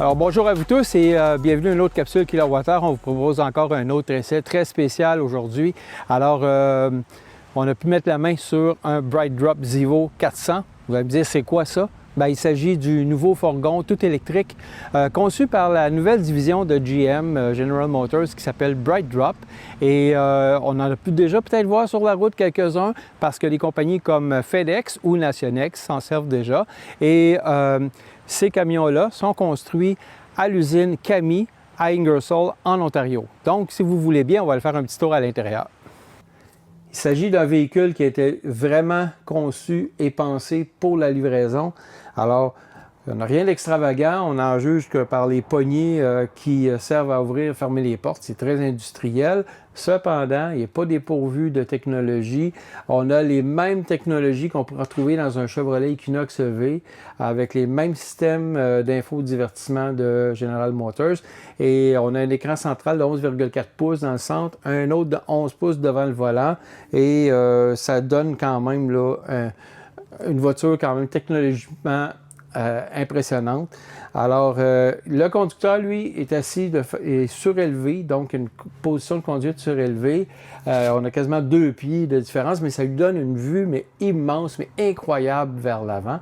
Alors bonjour à vous tous et bienvenue à une autre capsule kilowattheure. On vous propose encore un autre essai très spécial aujourd'hui. Alors on a pu mettre la main sur un BrightDrop Zevo 400. Vous allez me dire c'est quoi ça? Bien, il s'agit du nouveau fourgon tout électrique conçu par la nouvelle division de GM, General Motors, qui s'appelle BrightDrop. Et on en a pu déjà peut-être voir sur la route quelques-uns parce que des compagnies comme FedEx ou Nationex s'en servent déjà. Et ces camions-là sont construits à l'usine Cami à Ingersoll, en Ontario. Donc, si vous voulez bien, on va le faire un petit tour à l'intérieur. Il s'agit d'un véhicule qui a été vraiment conçu et pensé pour la livraison. Alors, il n'y a rien d'extravagant. On en juge que par les poignées qui servent à ouvrir et fermer les portes. C'est très industriel. Cependant, il n'est pas dépourvu de technologie. On a les mêmes technologies qu'on pourra trouver dans un Chevrolet Equinox EV avec les mêmes systèmes d'infodivertissement de General Motors. Et on a un écran central de 11,4 pouces dans le centre, un autre de 11 pouces devant le volant. Et ça donne quand même là, une voiture quand même technologiquement impressionnante. Alors, le conducteur, lui, est assis et surélevé, donc une position de conduite surélevée. On a quasiment 2 pieds de différence, mais ça lui donne une vue mais immense, mais incroyable vers l'avant.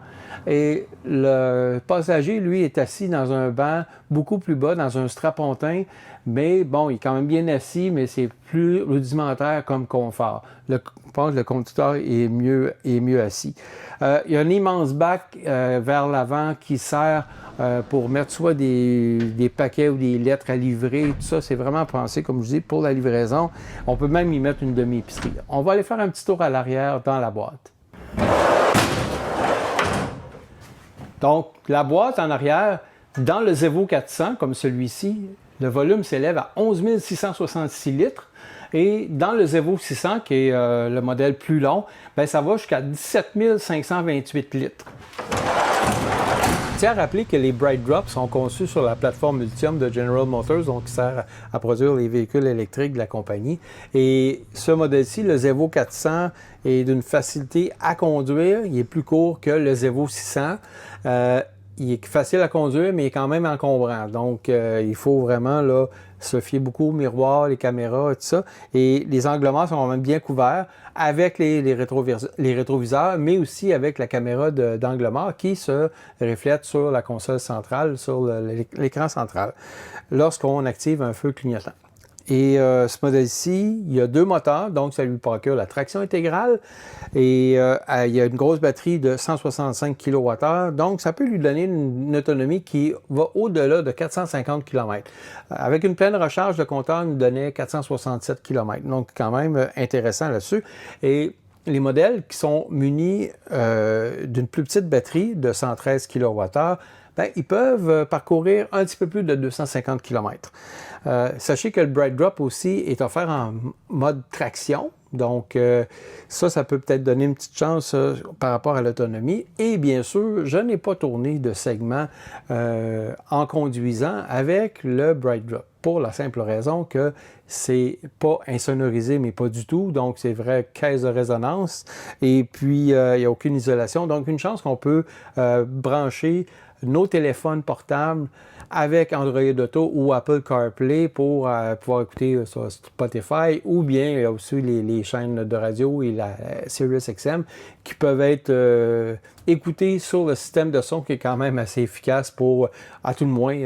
Et le passager, lui, est assis dans un banc beaucoup plus bas, dans un strapontin, mais bon, il est quand même bien assis, mais c'est plus rudimentaire comme confort. Je pense que le conducteur est mieux assis. Il y a un immense bac vers l'avant qui sert pour mettre soit des paquets ou des lettres à livrer. Tout ça, c'est vraiment pensé, comme je dis, pour la livraison. On peut même y mettre une demi-épicerie. On va aller faire un petit tour à l'arrière dans la boîte. Donc, la boîte en arrière, dans le Zevo 400, comme celui-ci, le volume s'élève à 11 666 litres. Et dans le Zevo 600, qui est le modèle plus long, bien, ça va jusqu'à 17 528 litres. Je tiens à rappeler que les BrightDrop sont conçus sur la plateforme Ultium de General Motors, donc qui sert à produire les véhicules électriques de la compagnie. Et ce modèle-ci, le Zevo 400, est d'une facilité à conduire. Il est plus court que le Zevo 600. Il est facile à conduire, mais il est quand même encombrant. Donc, il faut vraiment là, se fier beaucoup aux miroirs, les caméras et tout ça. Et les angles morts sont quand même bien couverts avec les rétroviseurs, mais aussi avec la caméra d'angle mort qui se reflète sur la console centrale, sur l'écran central, lorsqu'on active un feu clignotant. Et ce modèle-ci, il y a 2 moteurs, donc ça lui procure la traction intégrale. Et il y a une grosse batterie de 165 kWh, donc ça peut lui donner une autonomie qui va au-delà de 450 km. Avec une pleine recharge, le compteur nous donnait 467 km, donc quand même intéressant là-dessus. Et les modèles qui sont munis d'une plus petite batterie de 113 kWh, bien, ils peuvent parcourir un petit peu plus de 250 km. Sachez que le BrightDrop aussi est offert en mode traction. Donc, ça peut peut-être donner une petite chance par rapport à l'autonomie. Et bien sûr, je n'ai pas tourné de segment en conduisant avec le BrightDrop pour la simple raison que c'est pas insonorisé, mais pas du tout. Donc, c'est vrai, caisse de résonance. Et puis, il n'y a aucune isolation. Donc, une chance qu'on peut brancher nos téléphones portables avec Android Auto ou Apple CarPlay pour pouvoir écouter sur Spotify, ou bien il y a aussi les chaînes de radio et la SiriusXM qui peuvent être écoutées sur le système de son qui est quand même assez efficace pour, à tout le moins,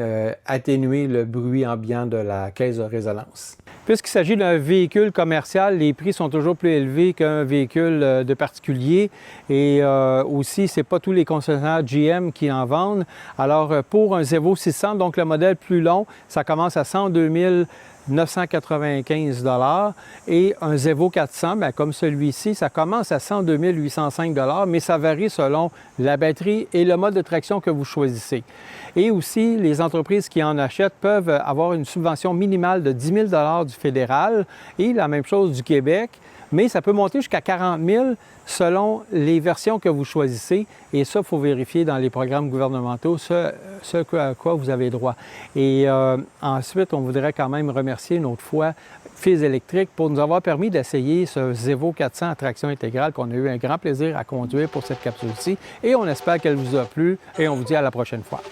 atténuer le bruit ambiant de la caisse de résonance. Puisqu'il s'agit d'un véhicule commercial, les prix sont toujours plus élevés qu'un véhicule de particulier. Et aussi, ce n'est pas tous les concessionnaires GM qui en vendent. Alors, pour un Zevo 600, donc le modèle plus long, ça commence à 102 995 $ et un Zevo 400, bien, comme celui-ci, ça commence à 102 805 $, mais ça varie selon la batterie et le mode de traction que vous choisissez. Et aussi, les entreprises qui en achètent peuvent avoir une subvention minimale de 10 000 $ du fédéral et la même chose du Québec, mais ça peut monter jusqu'à 40 000 $ selon les versions que vous choisissez. Et ça, il faut vérifier dans les programmes gouvernementaux ce à quoi vous avez droit. Et ensuite, on voudrait quand même remercier une autre fois Fils électrique pour nous avoir permis d'essayer ce Zevo 400 à traction intégrale qu'on a eu un grand plaisir à conduire pour cette capsule-ci. Et on espère qu'elle vous a plu et on vous dit à la prochaine fois.